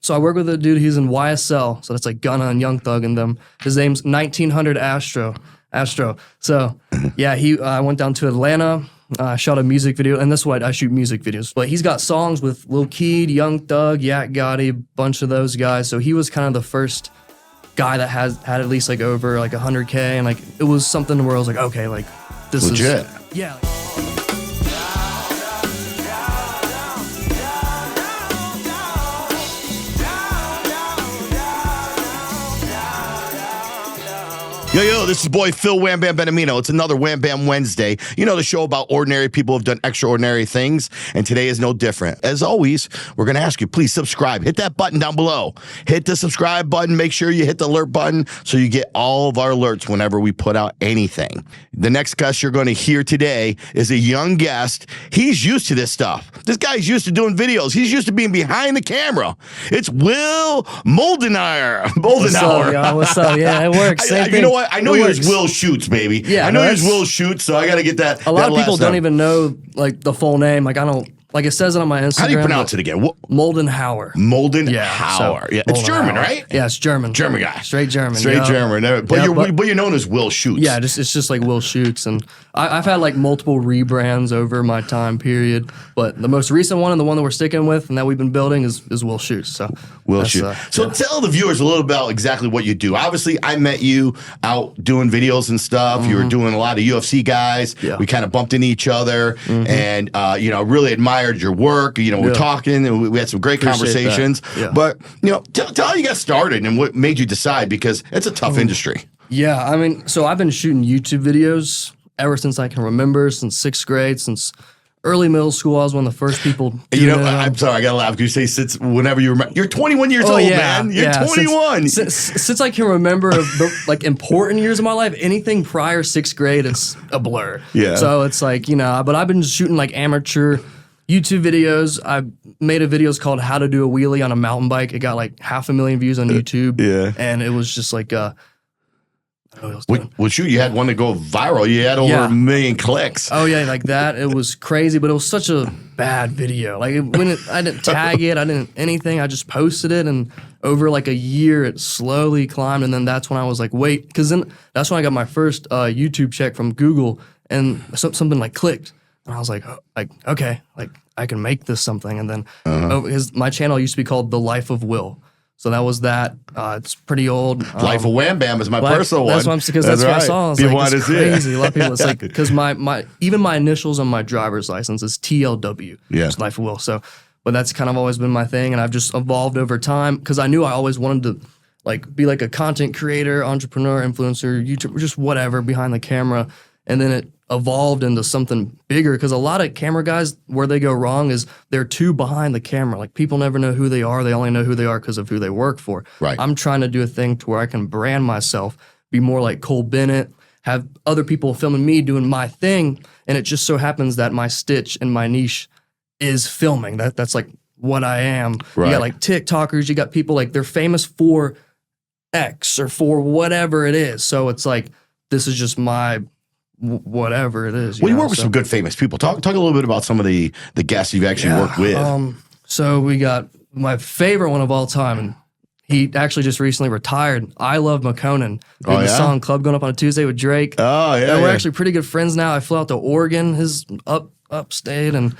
So I work with a dude, he's in YSL, so that's like Gunna and Young Thug and them. His name's 1900 Astro. So yeah, I went down to Atlanta, shot a music video, and that's what I shoot music videos. But he's got songs with Lil Keed, Young Thug, Yak Gotti, a bunch of those guys. So he was kind of the first guy that had at least like over like 100K, and like it was something where I was like, okay, like this legit. Is yeah. Yo, this is boy Phil Wham Bam Benamino. It's another Wham Bam Wednesday. You know, the show about ordinary people who have done extraordinary things, and today is no different. As always, we're going to ask you, please subscribe. Hit that button down below. Hit the subscribe button. Make sure you hit the alert button so you get all of our alerts whenever we put out anything. The next guest you're going to hear today is a young guest. He's used to this stuff. This guy's used to doing videos. He's used to being behind the camera. It's Will Moldenauer. What's up, y'all? What's up? Yeah, it works. Same thing. You know what? I know you as WillShootz, baby. Yeah, I know you as WillShootz, so I got to get that. A lot of people don't even know like the full name. Like I don't. Like it says it on my Instagram. How do you pronounce it again? Moldenauer. Moldenauer. Yeah, it's German, right? Yeah, it's German. German guy. Straight German. Straight German. But you're known as WillShootz. Yeah, it's just like WillShootz, and I've had like multiple rebrands over my time period. But the most recent one and the one that we're sticking with and that we've been building is WillShootz. So WillShootz. So tell the viewers a little about exactly what you do. Obviously, I met you out doing videos and stuff. Mm-hmm. You were doing a lot of UFC guys. Yeah. We kind of bumped into each other, mm-hmm. and you know, really admired your work. You know, we're talking and we had some great conversations. Yeah. But you know, tell how you got started and what made you decide, because it's a tough industry. Yeah, I mean, so I've been shooting YouTube videos ever since I can remember, since 6th grade, since early middle school. I was one of the first people. You know, I'm sorry, I gotta laugh because you say since whenever you remember. You're 21 years old, man. You're 21. Since I can remember the like important years of my life, anything prior 6th grade, it's a blur. Yeah. So it's like, you know, but I've been shooting like amateur YouTube videos. I made a video called How to Do a Wheelie on a Mountain Bike. It got like 500,000 views on YouTube. Yeah. And it was just like, well, shoot, you had one to go viral. You had over 1 million clicks. Oh, yeah, like that. It was crazy, but it was such a bad video. Like, I didn't tag it. I didn't anything. I just posted it, and over like a year, it slowly climbed, and then that's when I was like, wait, because then that's when I got my first YouTube check from Google, and something like clicked. And I was like, okay, like I can make this something. And then my channel used to be called The Life of Will. So that was that. It's pretty old. Life of Wham Bam is my personal one. That's what I saw. It's like, it's crazy. A lot of people, it's like, because even my initials on my driver's license is TLW. Yeah. It's Life of Will. So, but that's kind of always been my thing. And I've just evolved over time because I knew I always wanted to like be like a content creator, entrepreneur, influencer, YouTuber, just whatever behind the camera. And then it evolved into something bigger, because a lot of camera guys, where they go wrong is they're too behind the camera. Like, people never know who they are. They only know who they are because of who they work for. Right. I'm trying to do a thing to where I can brand myself, be more like Cole Bennett, have other people filming me doing my thing. And it just so happens that my stitch and my niche is filming. That's like what I am. Right. You got like TikTokers, you got people like they're famous for X or for whatever it is. So it's like, this is just my whatever it is. You work with some good famous people. Talk a little bit about some of the guests you've actually worked with. So we got my favorite one of all time, and he actually just recently retired. I Love McConan. The song Club Going Up on a Tuesday with Drake. Oh, yeah. And we're actually pretty good friends now. I flew out to Oregon, his upstate, and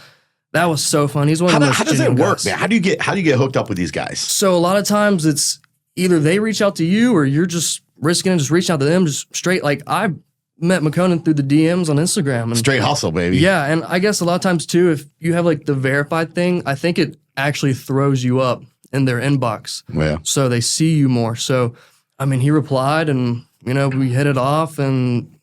that was so fun. He's one of the most How does it work, man? How do you get hooked up with these guys? So a lot of times it's either they reach out to you or you're just risking and just reaching out to them just straight. Like, I met McConan through the DMs on Instagram. And straight hustle, baby. Yeah, and I guess a lot of times too, if you have like the verified thing, I think it actually throws you up in their inbox. Yeah. So they see you more. So, I mean, he replied, and, you know, we hit it off and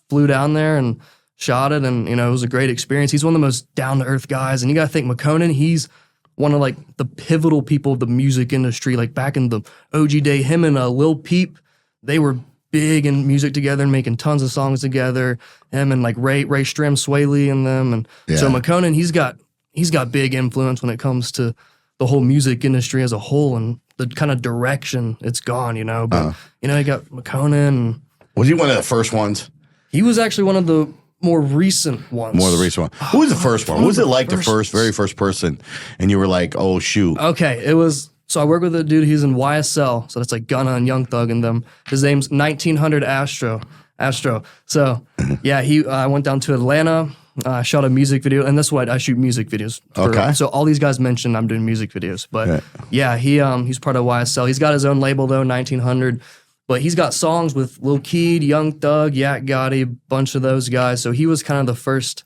flew down there and shot it, and, you know, it was a great experience. He's one of the most down-to-earth guys, and you got to think McConan, he's one of like the pivotal people of the music industry. Like, back in the OG day, him and Lil Peep, they were big in music together and making tons of songs together. Him and like Ray Strim, Sway Lee and them. And so McConan, he's got big influence when it comes to the whole music industry as a whole and the kind of direction it's gone, you know. But you know, you got McConan. And was he one of the first ones? He was actually one of the more recent ones. More of the recent one. Who was the first one? What was it like, very first person? And you were like, oh shoot. Okay, it was So I work with a dude, he's in YSL, so that's like Gunna and Young Thug and them. His name's 1900 Astro. So yeah, I went down to Atlanta, shot a music video, and that's what I shoot music videos for. Okay. So all these guys mentioned I'm doing music videos, but yeah, he's part of YSL. He's got his own label though, 1900. But he's got songs with Lil Keed, Young Thug, Yak Gotti, a bunch of those guys. So he was kind of the first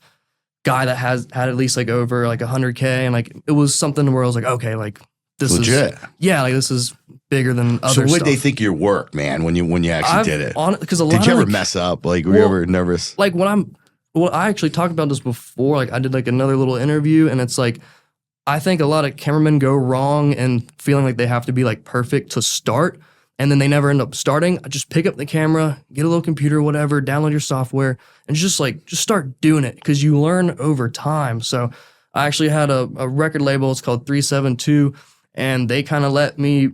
guy that had at least like over like 100K, and like it was something where I was like, okay, like this legit. This is bigger than other So what stuff. did they think your work, man, when you actually did it? Because a lot did you ever like, mess up? Like, were you ever nervous? Like I actually talked about this before. Like I did like another little interview, and it's like I think a lot of cameramen go wrong and feeling like they have to be like perfect to start, and then they never end up starting. I just pick up the camera, get a little computer, whatever, download your software, and just start doing it because you learn over time. So I actually had a record label. It's called 372. And they kind of let me,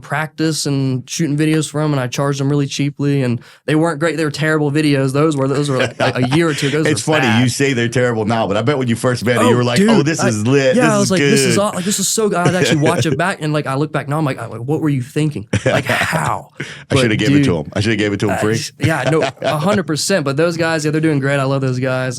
practice and shooting videos for them, and I charged them really cheaply. And they weren't great; they were terrible videos. Those were like a year or two ago. It's funny bad. you say they're terrible now, but I bet when you first met it, you were like, dude, "Oh, this is lit. Yeah, this I was is like, good. this is so good." I'd actually watch it back, and like I look back now, I'm like, what were you thinking? Like how? I should have gave it to him. I should have gave it to him free. Yeah, no, 100%. But those guys, yeah, they're doing great. I love those guys.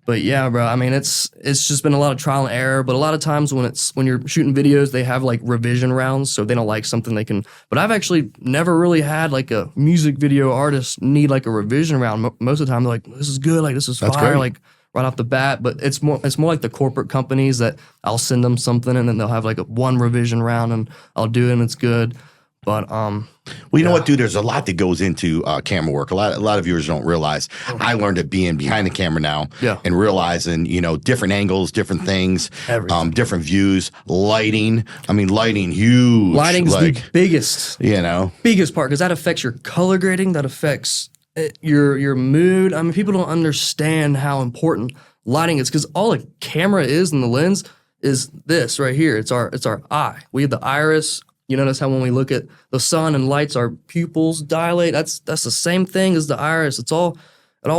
But yeah, bro, I mean, it's just been a lot of trial and error. But a lot of times when you're shooting videos, they have like revision rounds, so they don't like something they can. But I've actually never really had like a music video artist need like a revision round. Most of the time, they're like, "This is good, like this is fire," like right off the bat. But it's more like the corporate companies that I'll send them something, and then they'll have like one revision round, and I'll do it, and it's good. But well, you know what, dude? There's a lot that goes into camera work. A lot of viewers don't realize. I learned it being behind the camera now, and realizing different angles, different things, different views, lighting. I mean, lighting huge. Lighting's the biggest, biggest part because that affects your color grading. That affects your mood. I mean, people don't understand how important lighting is because all a camera is in the lens is this right here. It's our eye. We have the iris. You notice how when we look at the sun and lights, our pupils dilate. That's the same thing as the iris. It all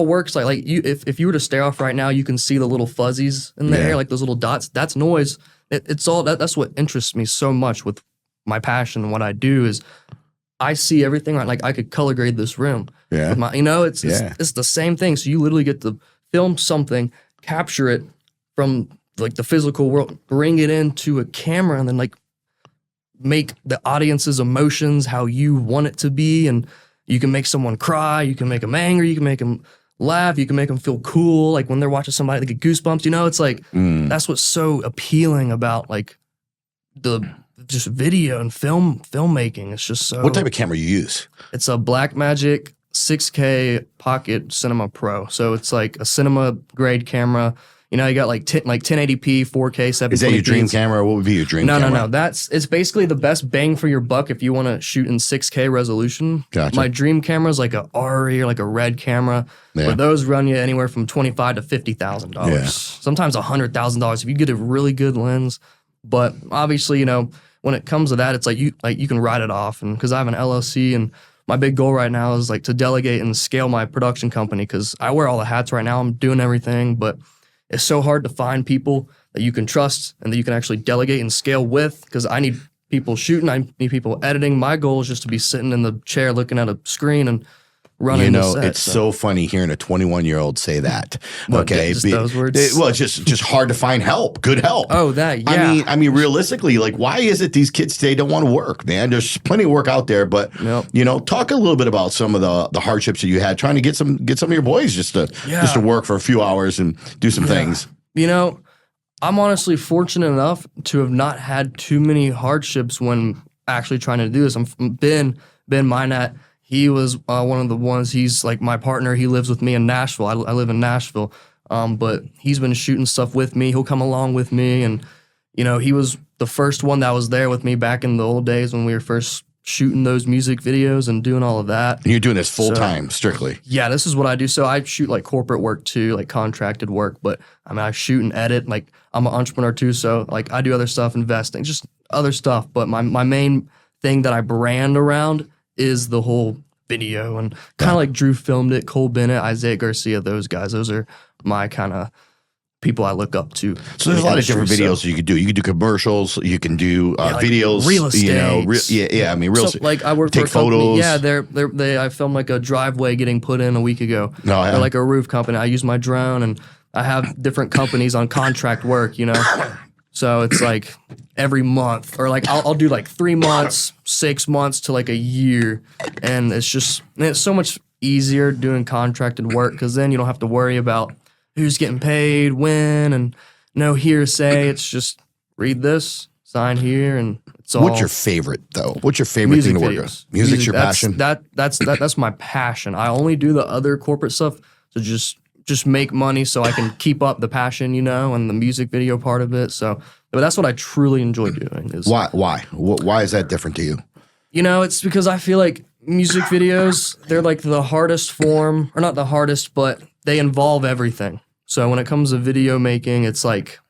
works like you. If you were to stare off right now, you can see the little fuzzies in the air, like those little dots. That's noise. It's all that's what interests me so much with my passion and what I do is I see everything. Right, like I could color grade this room. Yeah, with it's the same thing. So you literally get to film something, capture it from like the physical world, bring it into a camera, and then like make the audience's emotions how you want it to be. And you can make someone cry, you can make them angry, you can make them laugh, you can make them feel cool. Like when they're watching somebody, they get goosebumps, it's like, that's what's so appealing about like the just video and filmmaking. It's just so. What type of camera you use? It's a Blackmagic 6K Pocket Cinema Pro. So it's like a cinema grade camera. You got like 1080p, 4K, 720p. Is that your dream camera? Or what would be your dream camera? No. It's basically the best bang for your buck if you want to shoot in 6K resolution. Gotcha. My dream camera is like a RE or like a red camera. Yeah. But those run you anywhere from $25,000 to $50,000. Yeah. Sometimes $100,000 if you get a really good lens. But obviously, when it comes to that, it's like you can write it off. And because I have an LLC and my big goal right now is like to delegate and scale my production company because I wear all the hats right now. I'm doing everything, but it's so hard to find people that you can trust and that you can actually delegate and scale with because I need people shooting, I need people editing. My goal is just to be sitting in the chair looking at a screen and running the set. It's so funny hearing a 21-year-old say that. Okay. Just those words? It's just hard to find help, good help. Oh, that, yeah. I mean, realistically, like, why is it these kids today don't want to work, man? There's plenty of work out there, but, talk a little bit about some of the hardships that you had trying to get some of your boys just to work for a few hours and do some things. I'm honestly fortunate enough to have not had too many hardships when actually trying to do this. Ben Minat, he was one of the ones. He's like my partner. He lives with me in Nashville. I live in Nashville, but he's been shooting stuff with me. He'll come along with me, and he was the first one that was there with me back in the old days when we were first shooting those music videos and doing all of that. And you're doing this full time, strictly. Yeah, this is what I do. So I shoot like corporate work too, like contracted work. But I mean, I shoot and edit. Like I'm an entrepreneur too, so like I do other stuff, investing, just other stuff. But my main thing that I brand around is the whole video, and kind of like Drew filmed it, Cole Bennett, Isaiah Garcia, those guys. Those are my kind of people I look up to. So there's a lot of different videos you could do. You could do commercials. You can do like videos. Real estate. You know, I mean, real estate. Like I work for a company. Yeah, I filmed like a driveway getting put in a week ago. No, They're like a roof company. I use my drone, and I have different companies on contract work. You know, so it's like every month, or like I'll do like 3 months, 6 months to like a year, and it's so much easier doing contracted work because then you don't have to worry about who's getting paid, when, and no hearsay. It's just read this, sign here, and it's all. What's your favorite though? What's your favorite thing to work on? Music's your passion. That's my passion. I only do the other corporate stuff to just make money so I can keep up the passion, you know, and the music video part of it. So, but that's what I truly enjoy doing. Why is that different to you? You know, it's because I feel like music videos, they're like the hardest form, or not the hardest, but they involve everything. So when it comes to video making, it's like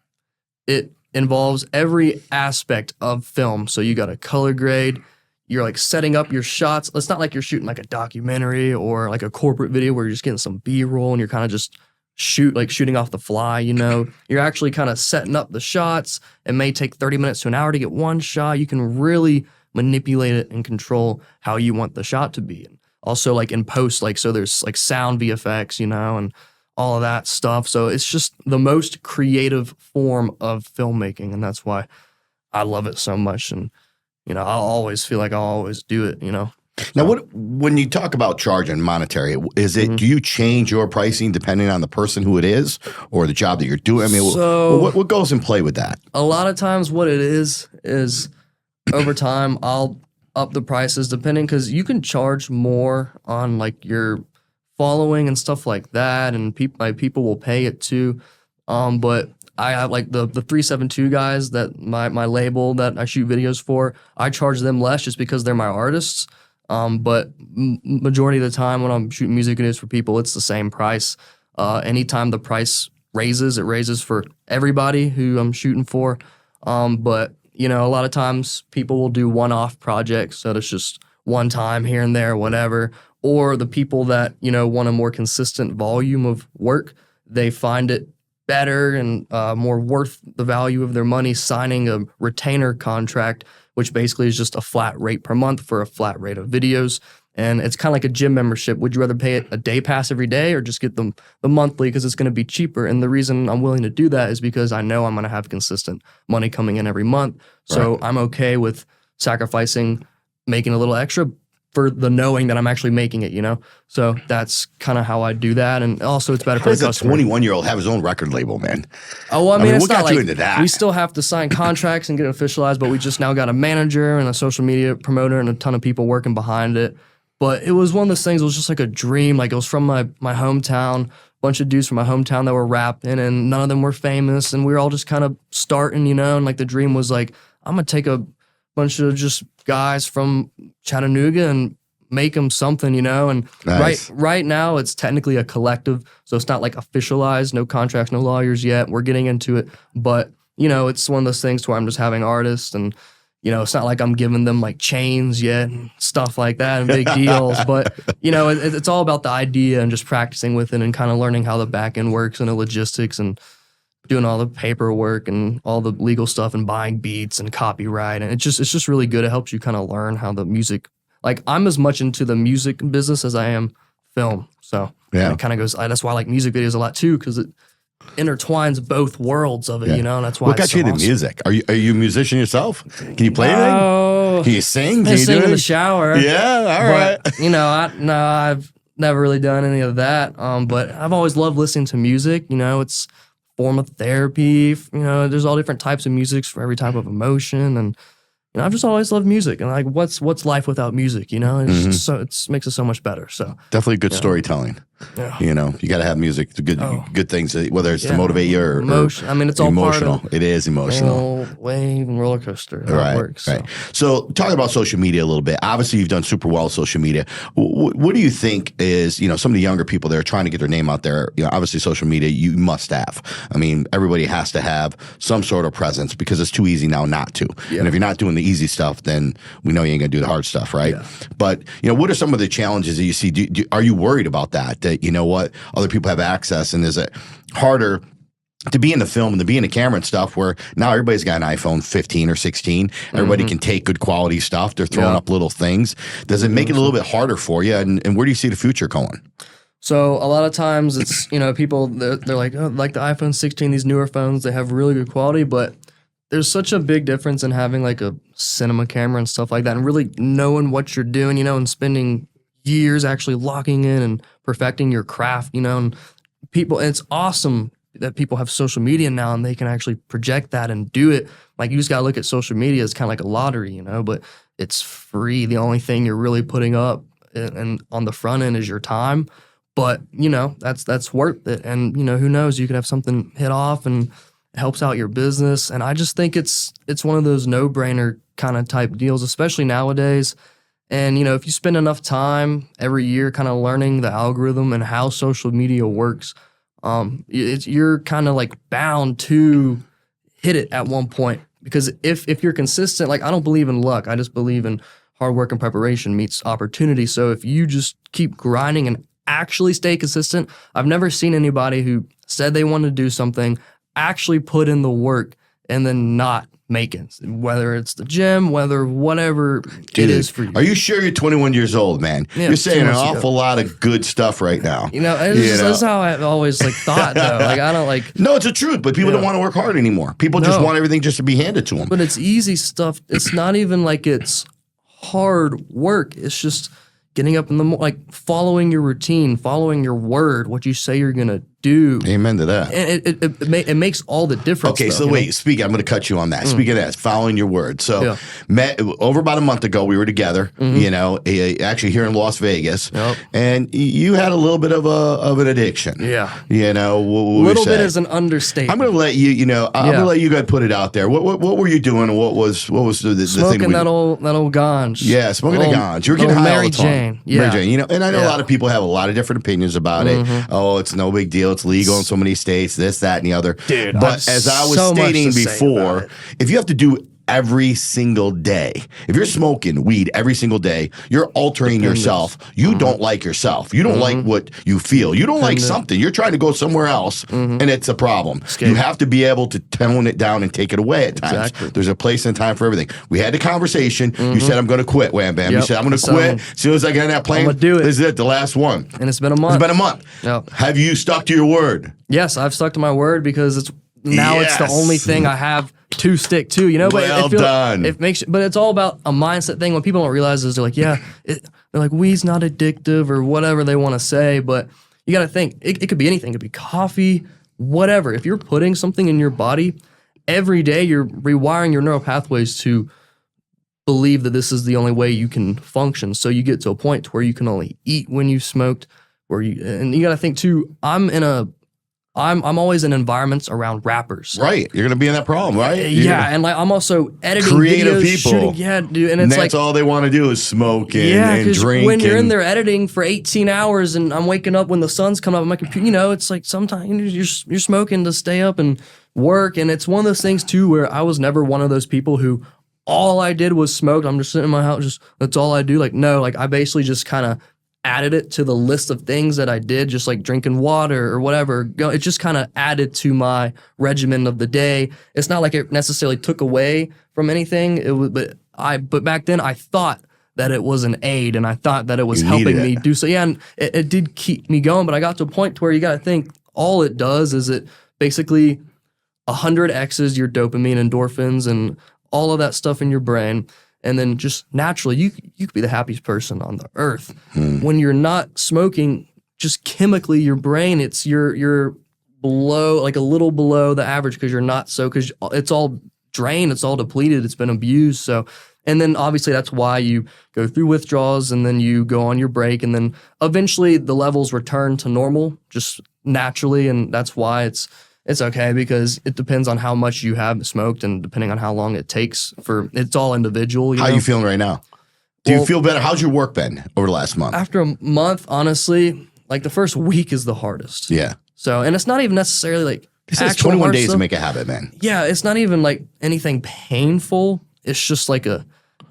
it involves every aspect of film. So you got a color grade, you're like setting up your shots. It's not like you're shooting like a documentary or like a corporate video where you're just getting some B-roll and you're kind of just shooting off the fly, you know. You're actually kind of setting up the shots. It may take 30 minutes to an hour to get one shot. You can really manipulate it and control how you want the shot to be. And also like in post, like, so there's like sound VFX, you know, and all of that stuff. So it's just the most creative form of filmmaking, and that's why I love it so much. And, you know, I'll always feel like I'll always do it, you know. Now, when you talk about charging monetary, is it, do you change your pricing depending on the person who it is or the job that you're doing? I mean, what goes in play with that? A lot of times what it is over time, I'll up the prices depending, because you can charge more on like your following and stuff like that, and people will pay it too. But I have like the 372 guys that my label that I shoot videos for, I charge them less just because they're my artists. But majority of the time when I'm shooting music videos for people, it's the same price. Anytime the price raises, it raises for everybody who I'm shooting for. But you know, a lot of times people will do one-off projects, so it's just one time here and there, whatever. Or the people that, you know, want a more consistent volume of work, they find it better and more worth the value of their money signing a retainer contract, which basically is just a flat rate per month for a flat rate of videos. And it's kind of like a gym membership. Would you rather pay it a day pass every day or just get the monthly because it's going to be cheaper? And the reason I'm willing to do that is because I know I'm going to have consistent money coming in every month. So I'm okay with sacrificing, making a little extra for the knowing that I'm actually making it, you know? So that's kind of how I do that. And also it's better for the customer. How does a 21-year-old have his own record label, man? Oh, well, I mean, it's what not got like you into that? We still have to sign contracts and get it officialized, but we just now got a manager and a social media promoter and a ton of people working behind it. But it was one of those things, it was just like a dream. Like it was from my hometown, a bunch of dudes from my hometown that were rapping, and none of them were famous. And we were all just kind of starting, you know, and like the dream was like, I'm going to take a bunch of just guys from Chattanooga and make them something, you know. And nice. right now it's technically a collective, so it's not like officialized, no contracts, no lawyers yet. We're getting into it, but you know, it's one of those things where I'm just having artists, and you know, it's not like I'm giving them like chains yet and stuff like that and big deals, but you know, it's all about the idea and just practicing with it and kind of learning how the back end works and the logistics and doing all the paperwork and all the legal stuff and buying beats and copyright. And it's just really good. It helps you kind of learn how the music, like I'm as much into the music business as I am film. So yeah, it kind of goes, that's why I like music videos a lot too, because it intertwines both worlds of it, you know, and that's why. What got you into music? Are you a musician yourself? Can you play anything? Can you sing? Can you sing in the shower? Yeah, all right. But, you know, I've never really done any of that. But I've always loved listening to music. You know, it's a form of therapy. You know, there's all different types of music for every type of emotion, and you know, I've just always loved music. And like, what's life without music? You know, it's so it makes it so much better. So definitely good storytelling. Yeah. You know, you got to have music, good things, whether it's to motivate you or emotion. I mean, it's all emotional. Part of it is emotional. Wave and roller coaster. Right. It works, right. So talking about social media a little bit, obviously you've done super well with social media. What do you think is, you know, some of the younger people that are trying to get their name out there, you know, obviously social media, you must have. I mean, everybody has to have some sort of presence because it's too easy now not to. Yeah. And if you're not doing the easy stuff, then we know you ain't going to do the hard stuff, right? Yeah. But, you know, what are some of the challenges that you see? Are you worried about that, you know what? Other people have access, and is it harder to be in the film and to be in the camera and stuff, where now everybody's got an iPhone 15 or 16. Everybody can take good quality stuff. They're throwing up little things. Does it make it a little bit harder for you? And where do you see the future going? So a lot of times it's, people, they're like, oh, like the iPhone 16, these newer phones, they have really good quality, but there's such a big difference in having like a cinema camera and stuff like that and really knowing what you're doing, and spending years actually locking in and perfecting your craft, and it's awesome that people have social media now and they can actually project that and do it. Like, you just got to look at social media as kind of like a lottery, but it's free. The only thing you're really putting up and on the front end is your time. But, that's worth it. And, who knows, you could have something hit off and it helps out your business. And I just think it's one of those no-brainer kind of type deals, especially nowadays. And, if you spend enough time every year kind of learning the algorithm and how social media works, you're kind of like bound to hit it at one point. Because if you're consistent, like, I don't believe in luck. I just believe in hard work and preparation meets opportunity. So if you just keep grinding and actually stay consistent, I've never seen anybody who said they wanted to do something, actually put in the work, and then not make it, whether it's the gym, whatever it is for you. Are you sure you're 21 years old, man? Yeah, you're saying an awful lot of good stuff right now. That's how I've always thought though. Like, I don't like. No, it's the truth, but people don't want to work hard anymore. People just want everything just to be handed to them. But it's easy stuff. It's not even like it's hard work. It's just getting up in the morning, like following your routine, following your word, what you say you're going to do. Amen to that. And it makes all the difference. Okay, so wait, I'm going to cut you on that. Speaking of that, following your word. So met over about a month ago, we were together, actually here in Las Vegas, and you had a little bit of an addiction. Yeah. A little bit is an understatement. I'm going to let you, I'm going to let you guys put it out there. What were you doing, and what was the smoking thing? that old ganj. Yeah, smoking the ganj. You were getting high all the time. Mary Jane. Yeah. Mary Jane, and I know a lot of people have a lot of different opinions about it. Oh, it's no big deal. It's legal in so many states, this, that, and the other. Dude, but as I was stating before, if you have to do every single day, if you're smoking weed every single day, you're altering yourself. You don't like yourself. You don't like what you feel. You don't like something. You're trying to go somewhere else, and it's a problem. You have to be able to tone it down and take it away at times. Exactly. There's a place and time for everything. We had the conversation. You said, I'm going to quit, Wham Bam. You said, I'm going to quit. As soon as I get on that plane, I'm gonna do it. This is it, the last one. And it's been a month. It's been a month. Yep. Have you stuck to your word? Yes, I've stuck to my word because it's the only thing I have to stick to, But well done. But it's all about a mindset thing. What people don't realize is they're like, weed's not addictive or whatever they want to say, but you got to think it could be anything. It could be coffee, whatever. If you're putting something in your body every day, you're rewiring your neural pathways to believe that this is the only way you can function. So you get to a point where you can only eat when you smoked, and you got to think too. I'm always in environments around rappers. Right. You're going to be in that problem, right? And like I'm also editing creative videos, people. shooting, dude, and it's that's all they want to do is smoke and drink. When you're in there editing for 18 hours and I'm waking up when the sun's coming up on my computer, it's like sometimes you're smoking to stay up and work, and it's one of those things too where I was never one of those people who all I did was smoke. I'm just sitting in my house, that's all I do. Like, no, like I basically just kind of added it to the list of things that I did, just like drinking water or whatever. It just kind of added to my regimen of the day. It's not like it necessarily took away from anything. It was, but back then I thought that it was an aid and I thought that it was helping me do so. Yeah, and it did keep me going, but I got to a point where you got to think all it does is it basically 100x's your dopamine, endorphins, and all of that stuff in your brain. And then just naturally, you could be the happiest person on the earth. When you're not smoking, just chemically, your brain, you're below, like a little below the average because because it's all drained, it's all depleted, it's been abused. So, and then obviously that's why you go through withdrawals and then you go on your break and then eventually the levels return to normal just naturally. And that's why it's okay because it depends on how much you have smoked and depending on how long it takes it's all individual. How are you feeling right now? Do you feel better? How's your work been over the last month? After a month, honestly, like the first week is the hardest. Yeah. So, and it's not even necessarily like it's 21 days to make a habit, man. Yeah. It's not even like anything painful. It's just like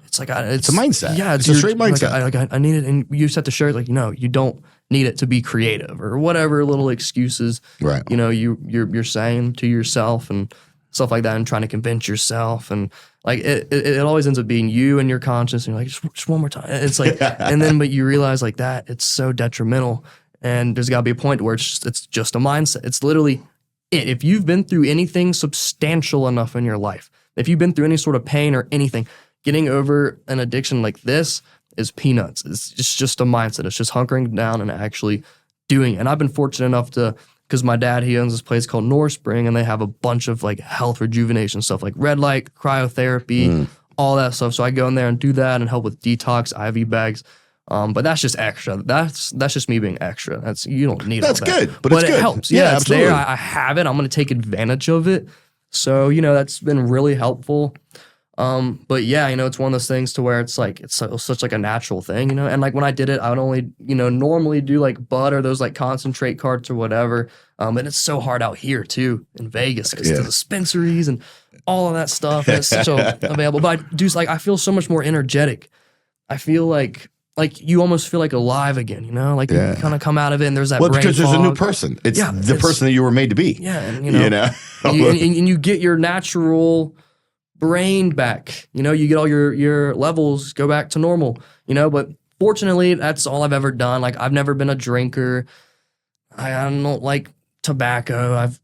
it's like it's a mindset. Yeah, it's a straight mindset. I need it, and you just have to show it. Like, no, you don't need it to be creative or whatever little excuses. Right. You know, you're saying to yourself and stuff like that, and trying to convince yourself, and like it always ends up being you and your conscience, and you're like, just one more time. It's like, and then but you realize like that it's so detrimental, and there's got to be a point where it's just a mindset. It's literally it. If you've been through anything substantial enough in your life, if you've been through any sort of pain or anything, getting over an addiction like this is peanuts. It's just a mindset. It's just hunkering down and actually doing it. And I've been fortunate enough to, because my dad, he owns this place called North Spring, and they have a bunch of like health rejuvenation stuff, like red light, cryotherapy, all that stuff. So I go in there and do that and help with detox, IV bags. But that's just extra. That's just me being extra. You don't need that's all that. Good, but it's good. It helps. Yeah, it's absolutely. there. I have it. I'm going to take advantage of it. So, that's been really helpful. But yeah, it's one of those things to where it's like, it's such like a natural thing, and like when I did it, I would only, normally do like bud or those like concentrate carts or whatever. And it's so hard out here too in Vegas because the dispensaries and all of that stuff. And it's so available. But I feel so much more energetic. I feel like you almost feel like alive again, like you kind of come out of it and there's that brain because there's fog. a new person. It's the person that you were made to be. Yeah. And, and you get your natural brain back, you get all your levels go back to normal, but fortunately that's all I've ever done. Like I've never been a drinker. I don't like tobacco. I've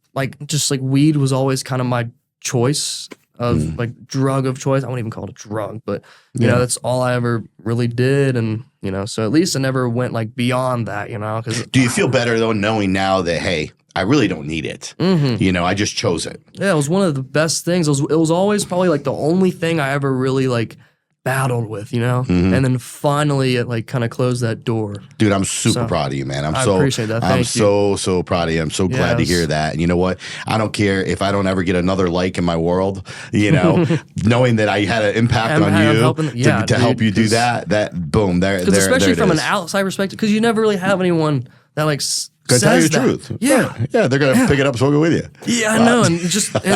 just weed was always kind of my choice of like drug of choice. I wouldn't even call it a drug, but you know, that's all I ever really did. And, so at least I never went like beyond that, cause do you feel better though, knowing now that, hey, I really don't need it. I just chose it. Yeah, it was one of the best things. It was always probably like the only thing I ever really like battled with, and then finally it like kind of closed that door. Dude, I'm super proud of you, man. I appreciate that. Thank you. so proud of you. I'm so glad to hear that. And you know what? I don't care if I don't ever get another like in my world, knowing that I had an impact on you to help you do that boom, there especially from an outside perspective, because you never really have anyone that like gonna tell you the truth. Yeah. Yeah, they're gonna pick it up, smoke it with you. Yeah, I know. And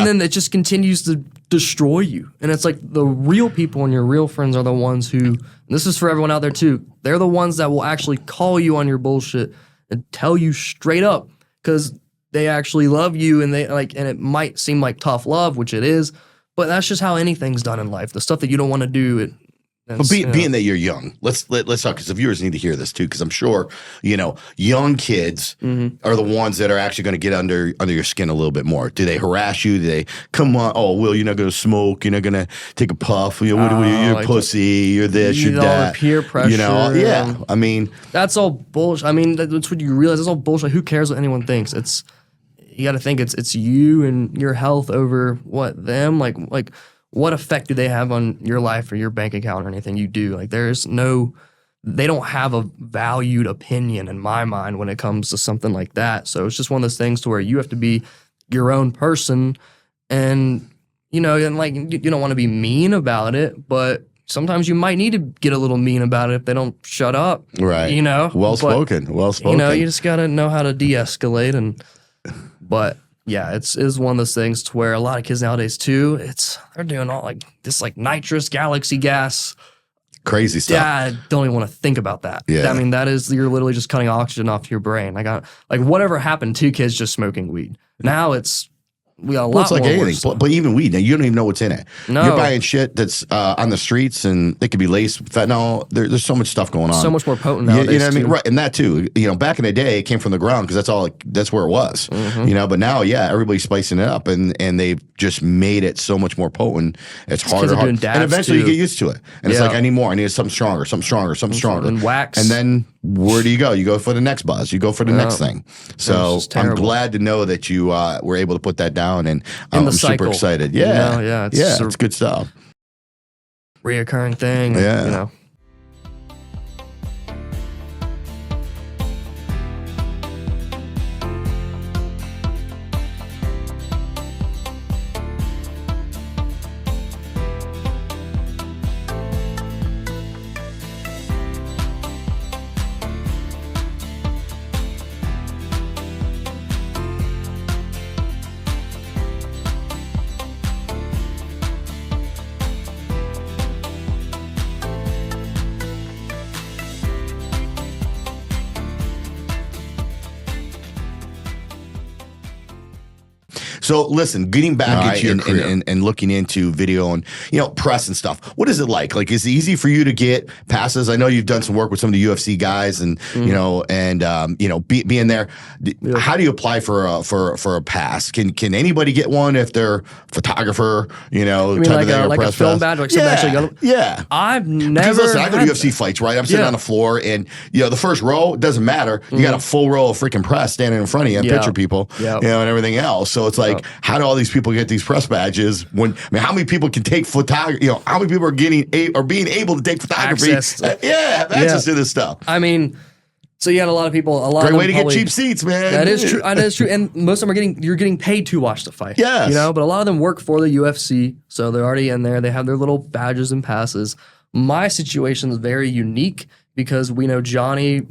then it just continues to destroy you. And it's like the real people and your real friends are the ones who, and this is for everyone out there too, they're the ones that will actually call you on your bullshit and tell you straight up, because they actually love you, and and it might seem like tough love, which it is, but that's just how anything's done in life. The stuff that you don't want to do, but being that you're young, let's talk, because the viewers need to hear this too, because I'm sure young kids are the ones that are actually going to get under your skin a little bit more. Do they harass you? Do they come on? Oh, Will, you're not going to smoke. You're not going to take a puff. You're a pussy. You're this. You're that. All the peer pressure. I mean, that's all bullshit. I mean, that's what you realize. That's all bullshit. Who cares what anyone thinks? You got to think it's you and your health over what them like. What effect do they have on your life or your bank account or anything you do? Like they don't have a valued opinion in my mind when it comes to something like that. So it's just one of those things to where you have to be your own person, and and like you don't want to be mean about it, but sometimes you might need to get a little mean about it if they don't shut up. Right. Well spoken. You just gotta know how to de-escalate, but yeah, it's one of those things to where a lot of kids nowadays too, they're doing all like this like nitrous galaxy gas. Crazy stuff. Yeah, I don't even want to think about that. Yeah. I mean, you're literally just cutting oxygen off your brain. Like whatever happened to kids just smoking weed. Now we got a lot more. It's like anything, but even weed, now you don't even know what's in it. No. You're buying shit that's on the streets, and it could be laced with fentanyl. There's so much stuff going on. So much more potent nowadays. You know what I mean? Right, and that too. Back in the day, it came from the ground because that's where it was. But now, everybody's spicing it up, and they've just made it so much more potent. It's harder, and eventually you get used to it. And it's like, I need more. I need something stronger, and wax. And then where do you go? You go for the next buzz. You go for the next thing. So I'm glad to know that you were able to put that down, and I'm super excited. Yeah, it's good stuff. Reoccurring thing. Yeah. So listen, getting back into your career and looking into video and press and stuff. What is it like? Like, is it easy for you to get passes? I know you've done some work with some of the UFC guys, and being there. Yeah. How do you apply for a pass? Can anybody get one if they're photographer? You mean like a film badge, like something actually gonna? Yeah, I've never. Listen, I go to UFC fights, right? I'm sitting on the floor, and the first row, it doesn't matter. You got a full row of freaking press standing in front of you and picture people, and everything else. So it's like, how do all these people get these press badges? How many people can take photography? How many people are being able to take photography? Access to this stuff. I mean, so you had a lot of people. Great way to get cheap seats, man. That is true. That is true. And most of them you're getting paid to watch the fight. Yes. But a lot of them work for the UFC, so they're already in there. They have their little badges and passes. My situation is very unique because we know Johnny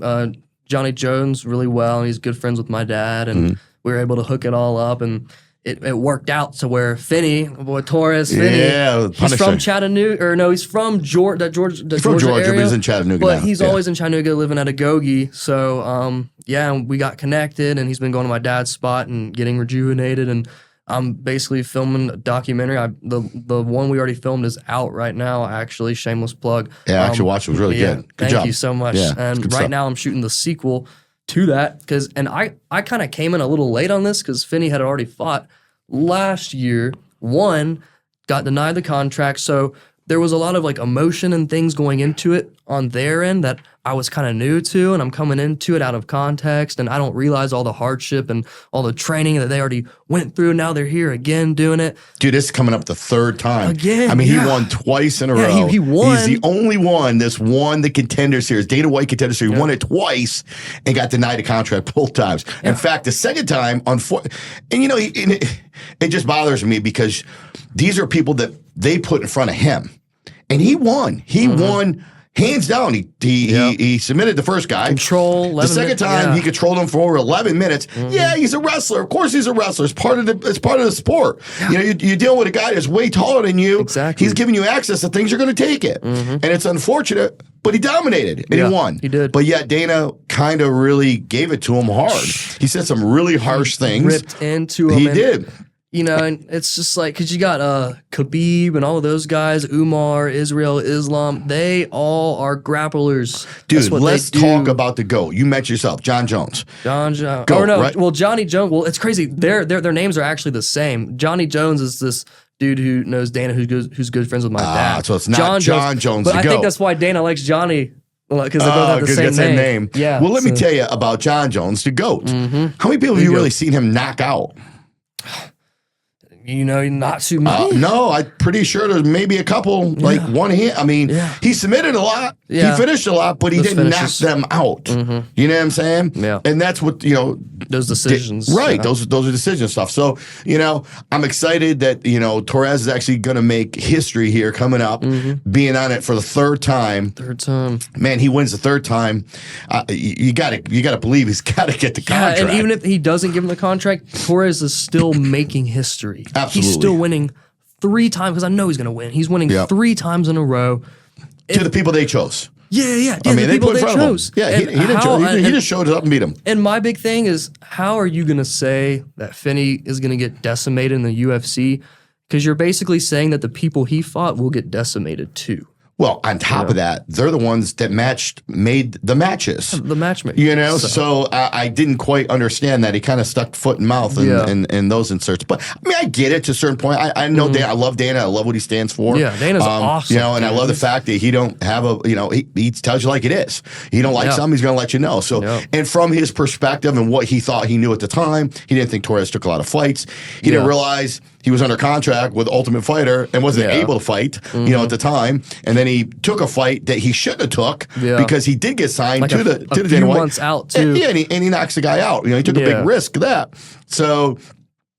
Jones really well, and he's good friends with my dad, and we were able to hook it all up, and it worked out to where Finney, Torres, he's from Chattanooga, or no, he's from Georgia area, but he's in Chattanooga but now. He's always in Chattanooga living at Agoge. So, we got connected, and he's been going to my dad's spot and getting rejuvenated, and I'm basically filming a documentary. The one we already filmed is out right now, actually. Shameless plug. Yeah, I actually watched it. It was really good. Good job. Thank you so much. Yeah, and right now I'm shooting the sequel to that, and I kind of came in a little late on this because Finney had already fought last year, got denied the contract, so there was a lot of like emotion and things going into it on their end that I was kind of new to, and I'm coming into it out of context, and I don't realize all the hardship and all the training that they already went through. Now they're here again doing it. Dude, this is coming up the third time. Again, I mean, he won twice in a row. He won. He's the only one that's won the Contender Series, Dana White Contender Series. He won it twice and got denied a contract both times. In fact, the second time, it just bothers me because these are people that they put in front of him. And he won. He won hands down. He submitted the first guy. The second time he controlled him for over 11 minutes. Yeah, he's a wrestler. Of course he's a wrestler. It's part of the sport. Yeah. You're dealing with a guy that's way taller than you. Exactly. He's giving you access to things, you're going to take it. And it's unfortunate, but he dominated and he won. He did. But yet Dana kind of really gave it to him hard. He said some really harsh things. Ripped into him. He did. And it's just like, because you got Khabib and all of those guys, Umar, Israel, Islam, they all are grapplers. Dude, let's talk about the GOAT. You mentioned yourself, John Jones. GOAT, right? Well, Johnny Jones, well, it's crazy. Their names are actually the same. Johnny Jones is this dude who knows Dana, who's good friends with my dad. So it's not John Jones, but the I GOAT. think that's why Dana likes Johnny. Because they both have the same name. Yeah. Well, let me tell you about John Jones, the GOAT. How many people have you really seen him knock out? Not too many. No, I'm pretty sure there's maybe a couple, like one hand. I mean, he submitted a lot. Yeah. He finished a lot, but he didn't knock them out. You know what I'm saying? Yeah. And that's what, those decisions. Right. Those are decision stuff. So, I'm excited that, Torres is actually going to make history here coming up, being on it for the third time. Man, he wins the third time. You got to believe he's got to get the contract. And even if he doesn't give him the contract, Torres is still making history. Absolutely. He's still winning 3 times, because I know he's going to win. He's winning 3 times in a row. To the people they chose. Yeah. I mean, the people they chose. Yeah, he just showed up and beat him. And my big thing is, how are you going to say that Finney is going to get decimated in the UFC? Because you're basically saying that the people he fought will get decimated too. Well, on top of that, they're the ones that made the matches. The matchmaking. So I didn't quite understand that. He kind of stuck foot in mouth in those inserts. But, I mean, I get it to a certain point. I know Dana. I love Dana. I love what he stands for. Yeah, Dana's awesome. And I love the fact that he don't have he tells you like it is. He don't like something, he's going to let you know. So, and from his perspective and what he thought he knew at the time, he didn't think Torres took a lot of fights. He didn't realize he was under contract with Ultimate Fighter and wasn't able to fight, at the time. And then he took a fight that he shouldn't have took because he did get signed to the Dana White. Months out too. And he knocks the guy out. He took a big risk of that. So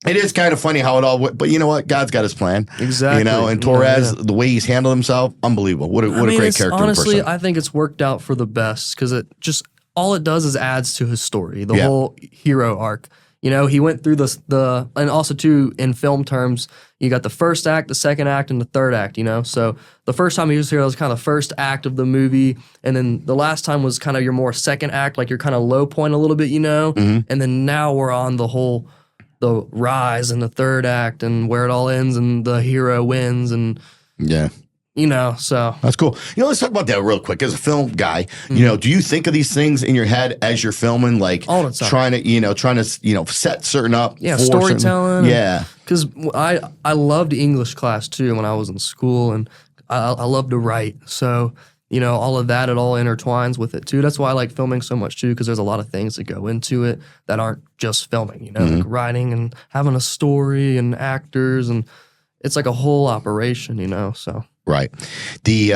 it is kind of funny how it all went. But you know what? God's got his plan. Exactly. And Torres, the way he's handled himself, unbelievable. What a great character. Honestly, I think it's worked out for the best, because all it does is adds to his story, the whole hero arc. He went through and also too, in film terms, you got the first act, the second act, and the third act, So the first time he was here, that was kind of the first act of the movie. And then the last time was kind of your more second act, like your kind of low point a little bit, And then now we're on the whole the rise and the third act and where it all ends and the hero wins and so that's cool. Let's talk about that real quick. As a film guy, do you think of these things in your head as you're filming, like all the time, trying to set certain up, storytelling, because I loved English class too when I was in school, and I love to write, so all of that, it all intertwines with it too. That's why I like filming so much too, because there's a lot of things that go into it that aren't just filming, like writing and having a story and actors, and it's like a whole operation, so. Right. The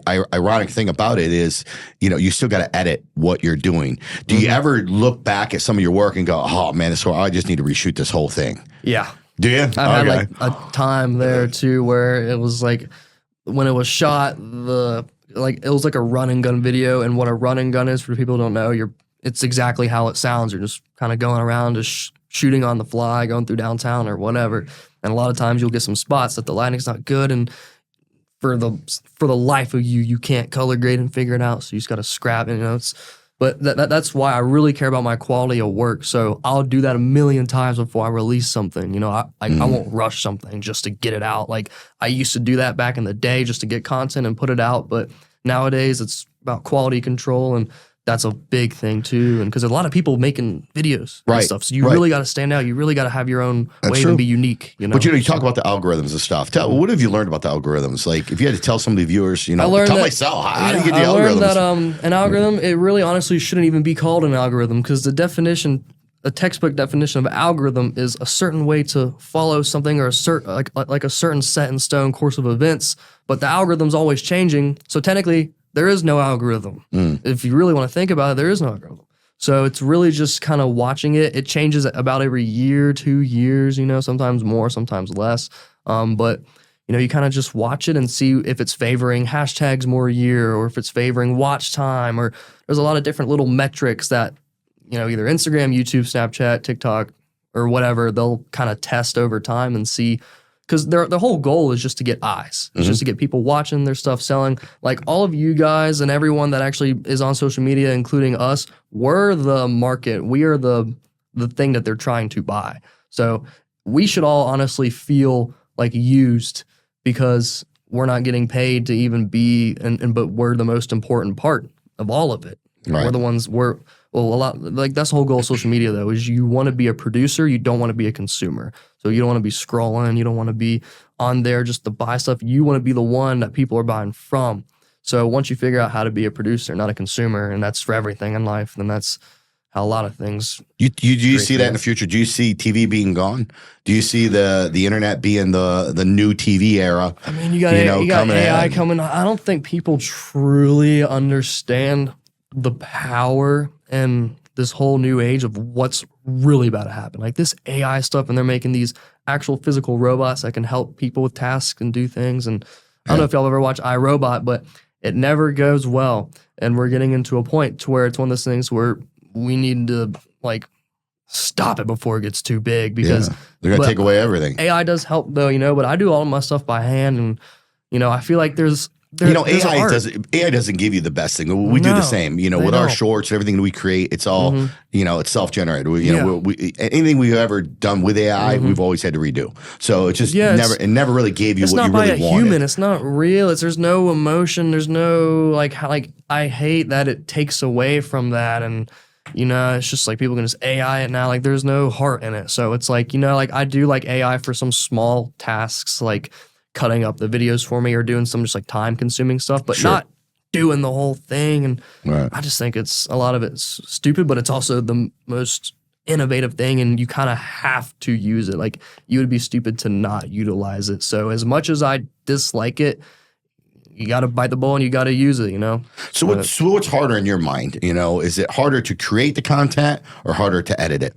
ironic thing about it is, you still got to edit what you're doing. Do you ever look back at some of your work and go, oh man, I just need to reshoot this whole thing? Yeah. Do you? I've had like a time there too where it was like, when it was shot, it was like a run and gun video, and what a run and gun is, for people who don't know, it's exactly how it sounds. You're just kind of going around, just shooting on the fly, going through downtown or whatever. And a lot of times you'll get some spots that the lighting's not good, and for the life of you can't color grade and figure it out. So you just got to scrap it, But that's why I really care about my quality of work. So I'll do that a million times before I release something. I won't rush something just to get it out. Like I used to do that back in the day just to get content and put it out. But nowadays it's about quality control, and that's a big thing too. And because a lot of people making videos and stuff, so you really got to stand out. You really got to have your own way to be unique. But you talk about the algorithms and stuff. What have you learned about the algorithms? Like if you had to tell some of the viewers, myself, how do you get the algorithms? I learned that an algorithm, it really honestly shouldn't even be called an algorithm, because a textbook definition of algorithm is a certain way to follow something, or a certain like a certain set in stone course of events. But the algorithm's always changing, so technically there is no algorithm. If you really want to think about it, there is no algorithm. So it's really just kind of watching it. It changes about every year, 2 years, sometimes more, sometimes less. But you kind of just watch it and see if it's favoring hashtags more a year, or if it's favoring watch time, or there's a lot of different little metrics that, either Instagram, YouTube, Snapchat, TikTok, or whatever, they'll kind of test over time and see. Because the whole goal is just to get eyes. It's just to get people watching their stuff, selling. Like all of you guys and everyone that actually is on social media, including us, we're the market. We are the thing that they're trying to buy. So we should all honestly feel like used, because we're not getting paid to even be, but we're the most important part of all of it. Right. We're the ones, a lot, like that's the whole goal of social media though, is you want to be a producer, you don't want to be a consumer. So you don't want to be scrolling, you don't want to be on there just to buy stuff. You want to be the one that people are buying from. So once you figure out how to be a producer, not a consumer, and that's for everything in life, then that's how a lot of things. Do you see that in the future? Do you see TV being gone? Do you see the internet being the new TV era? I mean, you got AI coming. I don't think people truly understand the power and this whole new age of what's really about to happen. Like this AI stuff, and they're making these actual physical robots that can help people with tasks and do things. And I don't know if y'all ever watch iRobot, but it never goes well. And we're getting into a point to where it's one of those things where we need to like stop it before it gets too big, because they're going to take away everything. AI does help though, but I do all of my stuff by hand, and I feel like AI doesn't give you the best thing. We do the same, with our shorts and everything that we create. It's all, it's self-generated. Anything we've ever done with AI, we've always had to redo. So it just never really gave you what you really wanted. It's not by a human. It's not real. There's no emotion. There's no I hate that it takes away from that. And, it's just like people can just AI it now. Like there's no heart in it. So it's like, I do like AI for some small tasks, like cutting up the videos for me or doing some just like time consuming stuff, but not doing the whole thing. And I just think a lot of it's stupid, but it's also the most innovative thing, and you kind of have to use it. Like you would be stupid to not utilize it. So as much as I dislike it, you got to bite the bullet and you got to use it, So what's harder in your mind? Is it harder to create the content or harder to edit it?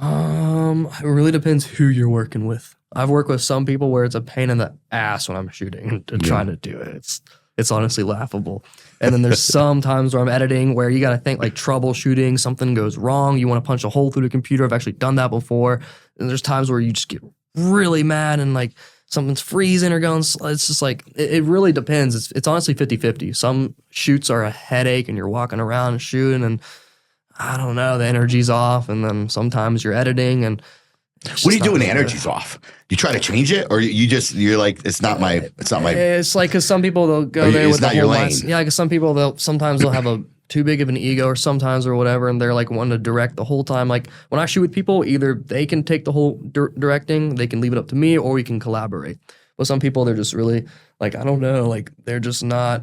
It really depends who you're working with. I've worked with some people where it's a pain in the ass when I'm shooting and trying to do it. It's honestly laughable. And then there's some times where I'm editing where you got to think like troubleshooting, something goes wrong, you want to punch a hole through the computer. I've actually done that before. And there's times where you just get really mad and like something's freezing or going, it's just like, it really depends. It's honestly 50-50. Some shoots are a headache and you're walking around and shooting, and I don't know, the energy's off, and then sometimes you're editing and what do you do when the energy's off? You try to change it, or you're like, it's not my. It's like, because some people, they'll go there with the whole mindset. Yeah, because some people, sometimes they'll have a too big of an ego, or sometimes or whatever, and they're like wanting to direct the whole time. Like when I shoot with people, either they can take the whole directing, they can leave it up to me, or we can collaborate. But some people, they're just really like, I don't know, like they're just not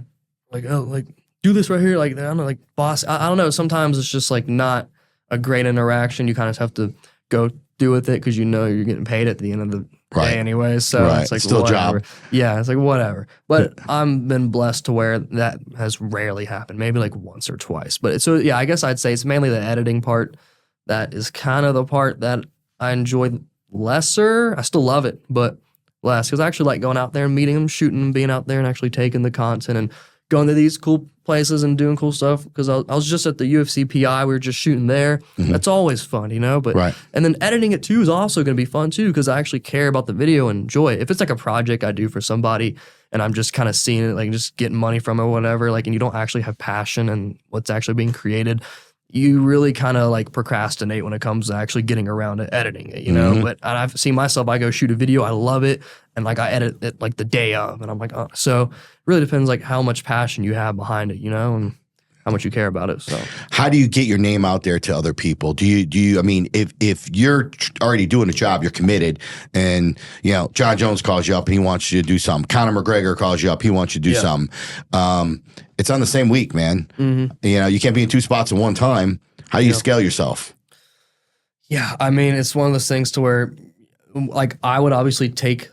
like, oh, like do this right here, like I don't know, like boss. I don't know. Sometimes it's just like not a great interaction. You kind of have to go do with it because you know you're getting paid at the end of the day anyway. So it's like still whatever. A job. Yeah, it's like whatever. But I've been blessed to where that has rarely happened. Maybe like once or twice. But so yeah, I guess I'd say it's mainly the editing part that is kind of the part that I enjoy lesser. I still love it, but less, because I actually like going out there and meeting them, shooting them, being out there and actually taking the content and going to these cool places and doing cool stuff. Because I was just at the UFC PI, we were just shooting there. That's always fun, you know. But and then editing it too is also going to be fun too, because I actually care about the video and enjoy it. If it's like a project I do for somebody and I'm just kind of seeing it, like just getting money from it or whatever, like, and you don't actually have passion and what's actually being created, you really kind of like procrastinate when it comes to actually getting around to editing it, you know. But I've seen myself, I go shoot a video, I love it, and like I edit it like the day of, and I'm like, oh. So it really depends like how much passion you have behind it, you know, and how much you care about it. So how do you get your name out there to other people? Do you I mean, if you're already doing a job, you're committed, and you know John Jones calls you up and he wants you to do something, Conor McGregor calls you up, he wants you to do something, it's on the same week, man. You know, you can't be in two spots at one time. How do you scale yourself? Yeah, I mean, it's one of those things to where like I would obviously take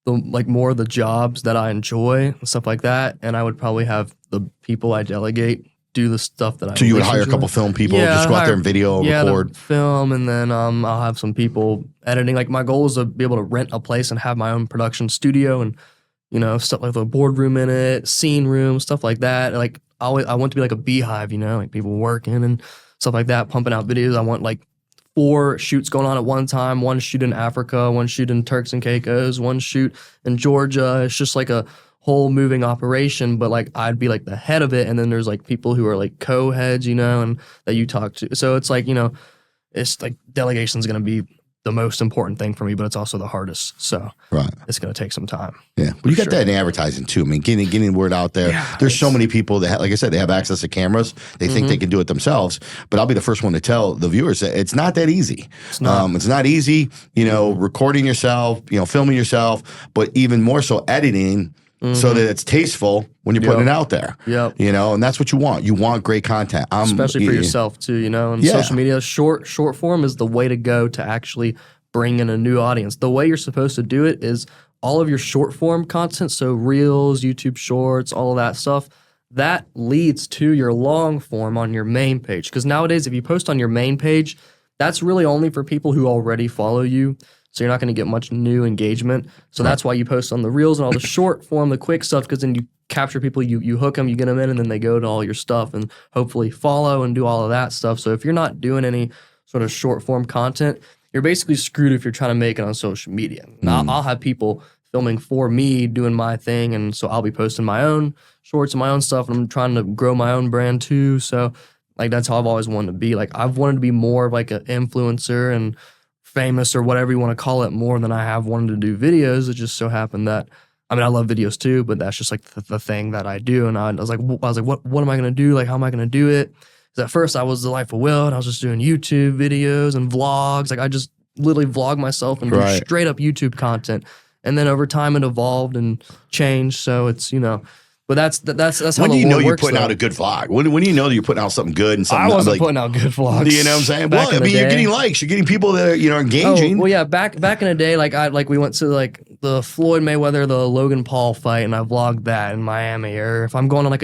the like more of the jobs that I enjoy and stuff like that, and I would probably have the people I delegate do the stuff that I So you would hire a couple film people, just go out there and video, record? Film, and then I'll have some people editing. Like my goal is to be able to rent a place and have my own production studio and, you know, stuff like the boardroom in it, scene room, stuff like that. Like I want to be like a beehive, you know, like people working and stuff like that, pumping out videos. I want like 4 shoots going on at one time, 1 shoot in Africa, 1 shoot in Turks and Caicos, 1 shoot in Georgia. It's just like a whole moving operation, but like I'd be like the head of it, and then there's like people who are like co-heads, you know, and that you talk to. So it's like, you know, it's like delegation is going to be the most important thing for me, but it's also the hardest. So it's going to take some time. Yeah, but you got that in advertising too. I mean, getting word out there. Yeah, there's so many people that, like I said, they have access to cameras. They think they can do it themselves. But I'll be the first one to tell the viewers that it's not that easy. It's not easy. You know, recording yourself, you know, filming yourself, but even more so editing. So that it's tasteful when you're putting it out there. You know, and that's what you want. You want great content. Especially for yourself too, you know, and social media, short form is the way to go to actually bring in a new audience. The way you're supposed to do it is all of your short form content, so Reels, YouTube Shorts, all of that stuff, that leads to your long form on your main page. Because nowadays, if you post on your main page, that's really only for people who already follow you. So you're not going to get much new engagement. So that's why you post on the Reels and all the short form, the quick stuff, because then you capture people, you hook them, you get them in, and then they go to all your stuff and hopefully follow and do all of that stuff. So if you're not doing any sort of short form content, you're basically screwed if you're trying to make it on social media. Now, I'll have people filming for me, doing my thing, and so I'll be posting my own shorts and my own stuff, and I'm trying to grow my own brand too. So like that's how I've always wanted to be. Like I've wanted to be more of like an influencer and famous or whatever you want to call it more than I have wanted to do videos. It just so happened that, I mean, I love videos too, but that's just like the thing that I do. And I was like, what am I going to do? Like, how am I going to do it? Because at first I was The Life of Will and I was just doing YouTube videos and vlogs. Like I just literally vlog myself and do straight up YouTube content. And then over time it evolved and changed. So it's, you know, but that's how when do you know you're works, putting though. out a good vlog? When do you know that you're putting out something good and something? I wasn't putting out good vlogs. You know what I'm saying? Well, I mean, you're getting likes, you're getting people that are, you know, engaging. Oh, well, yeah. Back in the day, we went to like the Floyd Mayweather, the Logan Paul fight, and I vlogged that in Miami. Or if I'm going on like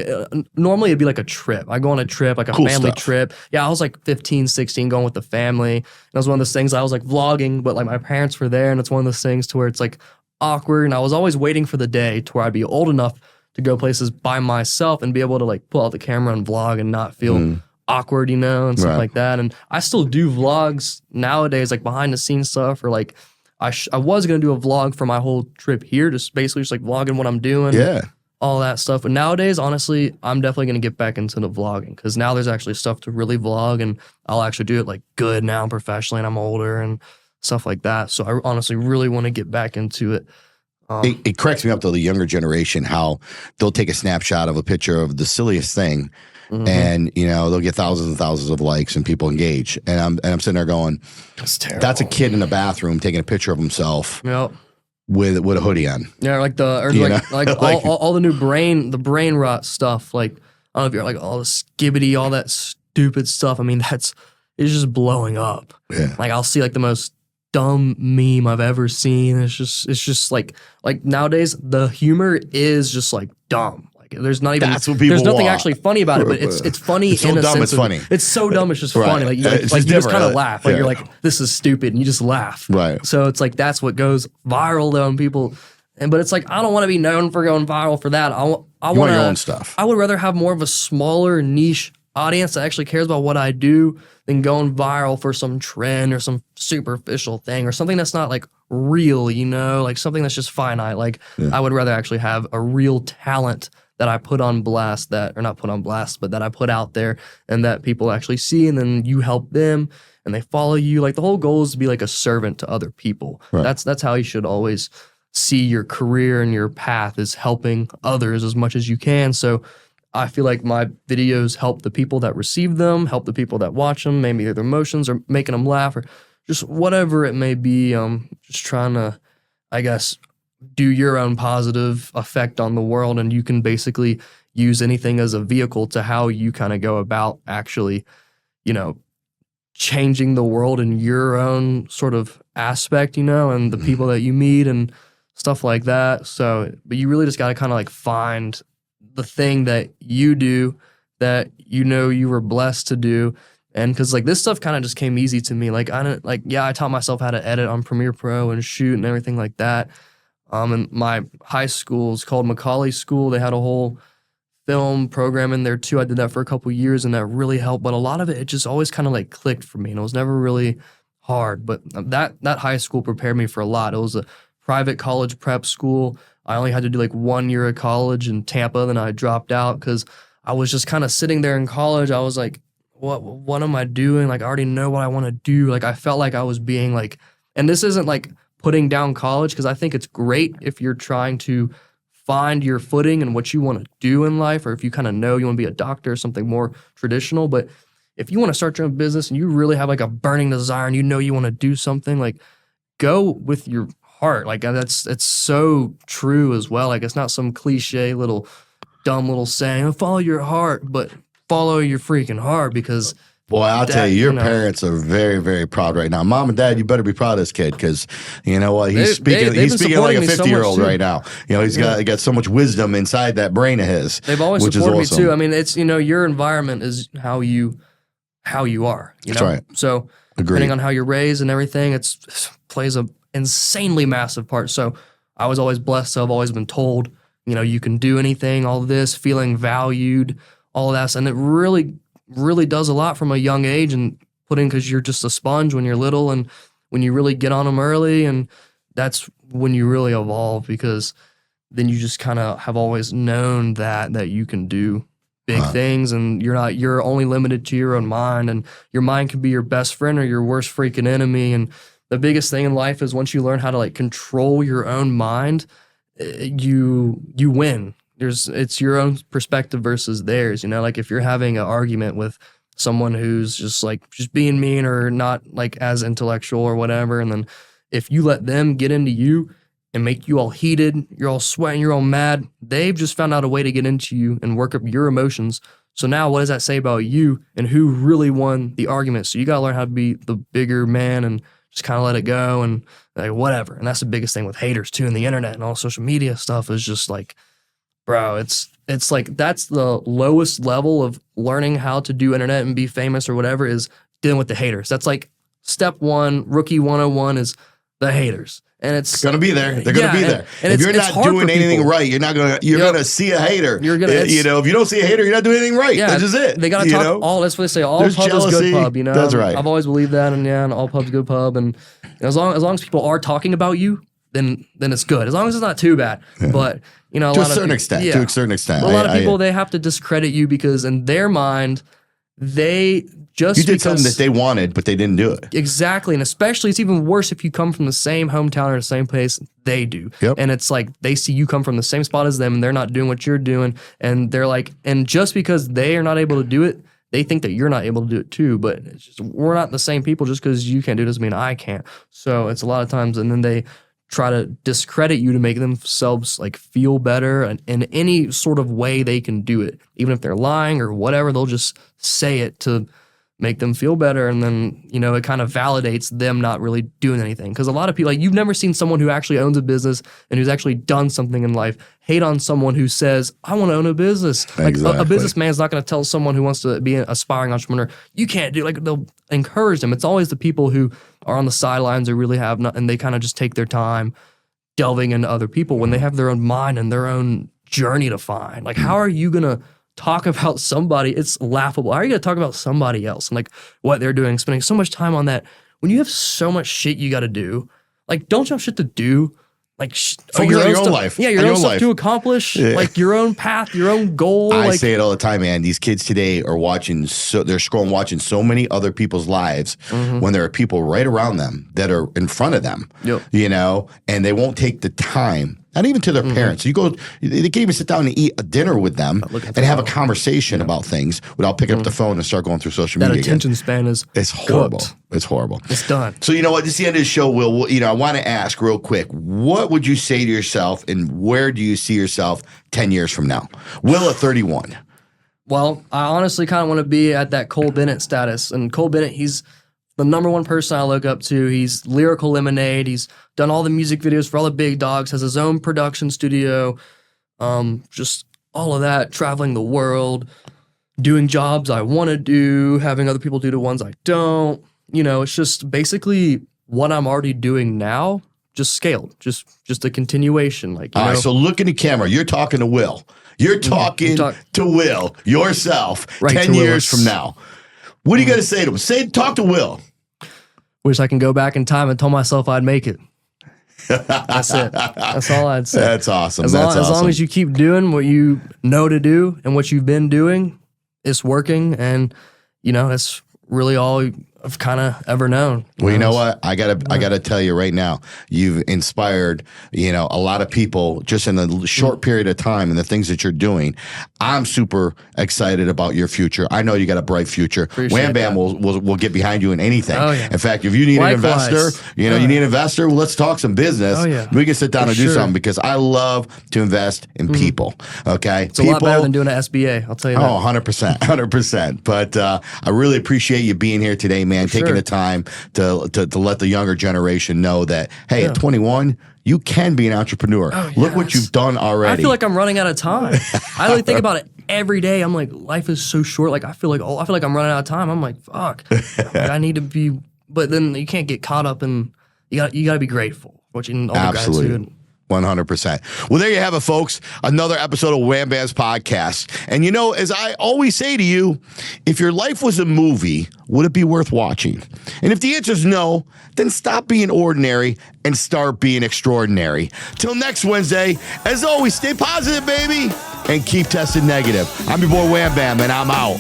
normally it'd be like a trip. I go on a trip, like a family trip. Yeah, I was like 15, 16, going with the family. And it was one of those things I was like vlogging, but like my parents were there, and it's one of those things to where it's like awkward. And I was always waiting for the day to where I'd be old enough to go places by myself and be able to like pull out the camera and vlog and not feel awkward, you know, and stuff like that. And I still do vlogs nowadays, like behind the scenes stuff, or like I was going to do a vlog for my whole trip here, just basically just like vlogging what I'm doing. Yeah. all that stuff. But nowadays, honestly, I'm definitely going to get back into the vlogging because now there's actually stuff to really vlog, and I'll actually do it like good now professionally, and I'm older and stuff like that. So I honestly really want to get back into it. It cracks me up though, the younger generation, how they'll take a snapshot of a picture of the silliest thing, and they'll get thousands and thousands of likes and people engage. And I'm sitting there going, that's terrible. That's a kid in the bathroom taking a picture of himself. Yep. With a hoodie on. Yeah, like all the new brain rot stuff. Like, I don't know if you're like all the skibbity, all that stupid stuff. I mean, it's just blowing up. Yeah. Like, I'll see like the most dumb meme I've ever seen. It's just like nowadays the humor is just like dumb. Like, there's not even that's what people there's nothing want. Actually funny about it, but it's funny it's so in a dumb, sense. it's funny. It's so dumb. It's just right. funny. Like you just kind of laugh. Like you're like, this is stupid, and you just laugh. Right. So it's like that's what goes viral though, and people. But it's like I don't want to be known for going viral for that. I want your own stuff. I would rather have more of a smaller niche audience that actually cares about what I do than going viral for some trend or some superficial thing or something that's not like real, like something that's just finite. Like I would rather actually have a real talent that I put on blast but that I put out there and that people actually see, and then you help them and they follow you. Like the whole goal is to be like a servant to other people. Right. That's how you should always see your career and your path, is helping others as much as you can. So I feel like my videos help the people that receive them, help the people that watch them, maybe their emotions or making them laugh or just whatever it may be. Just trying to, I guess, do your own positive effect on the world, and you can basically use anything as a vehicle to how you kind of go about actually, changing the world in your own sort of aspect, and the people that you meet and stuff like that. So, but you really just got to kind of like find the thing that you do that you were blessed to do. And because like this stuff kind of just came easy to me. Like I taught myself how to edit on Premiere Pro and shoot and everything like that. And my high school is called Macaulay School. They had a whole film program in there too. I did that for a couple of years, and that really helped. But a lot of it just always kind of like clicked for me, and it was never really hard. But that high school prepared me for a lot. It was a private college prep school. I only had to do like 1 year of college in Tampa, then I dropped out because I was just kind of sitting there in college. I was like, what am I doing? Like, I already know what I want to do. Like, I felt like I was being like, and this isn't like putting down college, because I think it's great if you're trying to find your footing and what you want to do in life, or if you kind of know you want to be a doctor or something more traditional. But if you want to start your own business and you really have like a burning desire and you want to do something, like go with your heart. Like it's so true as well. Like it's not some cliche little dumb little saying, follow your heart, but follow your freaking heart, because boy, I'll tell you, your parents are very, very proud right now. Mom and Dad, you better be proud of this kid, because you know what? He's speaking like a 50-year-old right now. He's got so much wisdom inside that brain of his. They've always supported me too. I mean, it's your environment is how you are. That's right. So depending on how you're raised and everything, it plays a insanely massive part. So I was always blessed to have always been told, you can do anything, all this, feeling valued, all of that. And it really does a lot from a young age, and because you're just a sponge when you're little, and when you really get on them early, and that's when you really evolve, because then you just kind of have always known that you can do big things, and you're only limited to your own mind, and your mind can be your best friend or your worst freaking enemy. And the biggest thing in life is once you learn how to like control your own mind, you win. It's your own perspective versus theirs. Like if you're having an argument with someone who's just being mean or not like as intellectual or whatever, and then if you let them get into you and make you all heated, you're all sweating, you're all mad, they've just found out a way to get into you and work up your emotions. So now what does that say about you and who really won the argument? So you got to learn how to be the bigger man and just kind of let it go and like whatever. And that's the biggest thing with haters too, and the internet and all social media stuff is just like, bro, it's like that's the lowest level of learning how to do internet and be famous or whatever, is dealing with the haters. That's like step one, rookie 101 is the haters. And it's gonna be there. They're gonna be there. And if you're not doing anything right, you're gonna see a hater. You're gonna, if you don't see a hater, you're not doing anything right. Yeah, that's just it. They gotta talk all. That's what they say. All pub is good pub. That's right. I've always believed that, and all pub's good pub. And as long as people are talking about you, then it's good. As long as it's not too bad. But, you know, to a certain extent. To a certain extent. A lot of people, they have to discredit you because in their mind, they just you did something that they wanted, but they didn't do it. Exactly. And especially it's even worse if you come from the same hometown or the same place they do. Yep. And it's like they see you come from the same spot as them and they're not doing what you're doing. And they're like, and just because they are not able to do it, they think that you're not able to do it too. But it's just, we're not the same people. Just because you can't do it doesn't mean I can't. So it's a lot of times, and then they try to discredit you to make themselves like feel better, and in any sort of way they can do it. Even if they're lying or whatever, they'll just say it to make them feel better. And then, you know, it kind of validates them not really doing anything. Because a lot of people, like, you've never seen someone who actually owns a business and who's actually done something in life hate on someone who says, I want to own a business. Like a businessman's not going to tell someone who wants to be an aspiring entrepreneur, you can't do, like, they'll encourage them. It's always the people who are on the sidelines who really have not, and they kind of just take their time delving into other people when they have their own mind and their own journey to find. Like, how are you going to talk about somebody? It's laughable. How are you going to talk about somebody else and like what they're doing, spending so much time on that when you have so much shit you got to do? Like, don't you have shit to do? Like, focus on your own life. Yeah, your own stuff to accomplish, like your own path, your own goal. I like, say it all the time, man. These kids today are watching, they're scrolling, watching so many other people's lives when there are people right around them that are in front of them, you know, and they won't take the time. Not even to their parents. You go, they can't even sit down and eat a dinner with them and have a conversation about things without picking up the phone and start going through social media. That attention span is it's horrible. Cooked. It's horrible. It's done. So you know what? This is the end of the show, Will. You know, I want to ask real quick, what would you say to yourself and where do you see yourself 10 years from now? Will at 31. Well, I honestly kind of want to be at that Cole Bennett status. And Cole Bennett, he's the number one person I look up to. He's Lyrical Lemonade. He's done all the music videos for all the big dogs, has his own production studio, just all of that, traveling the world, doing jobs I want to do, having other people do the ones I don't. You know, it's just basically what I'm already doing now, just scaled, just a continuation. Like, all right, so look in the camera. You're talking to Will. You're talking to Will yourself 10 years from now. What are you going to say to him? Talk to Will. Wish I can go back in time and tell myself I'd make it. That's it. That's all I'd say. That's awesome. As long as you keep doing what you know to do and what you've been doing, it's working. And, you know, that's really all I've kind of ever known. Well, you know what? I gotta tell you right now, you've inspired, you know, a lot of people just in a short period of time and the things that you're doing. I'm super excited about your future. I know you got a bright future. Wham Bam will get behind you in anything. Oh, yeah. In fact, if you need an investor, you know, you need an investor, well, let's talk some business. Oh, yeah. We can sit down and do something because I love to invest in people. Okay. It's a lot better than doing an SBA. I'll tell you that. Oh, 100%. 100%. But I really appreciate you being here today, man. Taking the time to let the younger generation know that, hey, at 21, you can be an entrepreneur. Oh, yeah, Look what you've done already. I feel like I'm running out of time. I really think about it every day. I'm like, life is so short. Like I feel like I'm running out of time. I'm like, fuck. Like, I need to be, but then you can't get caught up in. You got to be grateful. What you all the gratitude. 100%. Well, there you have it, folks. Another episode of Wham Bam's podcast. And you know, as I always say to you, if your life was a movie, would it be worth watching? And if the answer is no, then stop being ordinary and start being extraordinary. Till next Wednesday, as always, stay positive, baby, and keep testing negative. I'm your boy Wham Bam, and I'm out.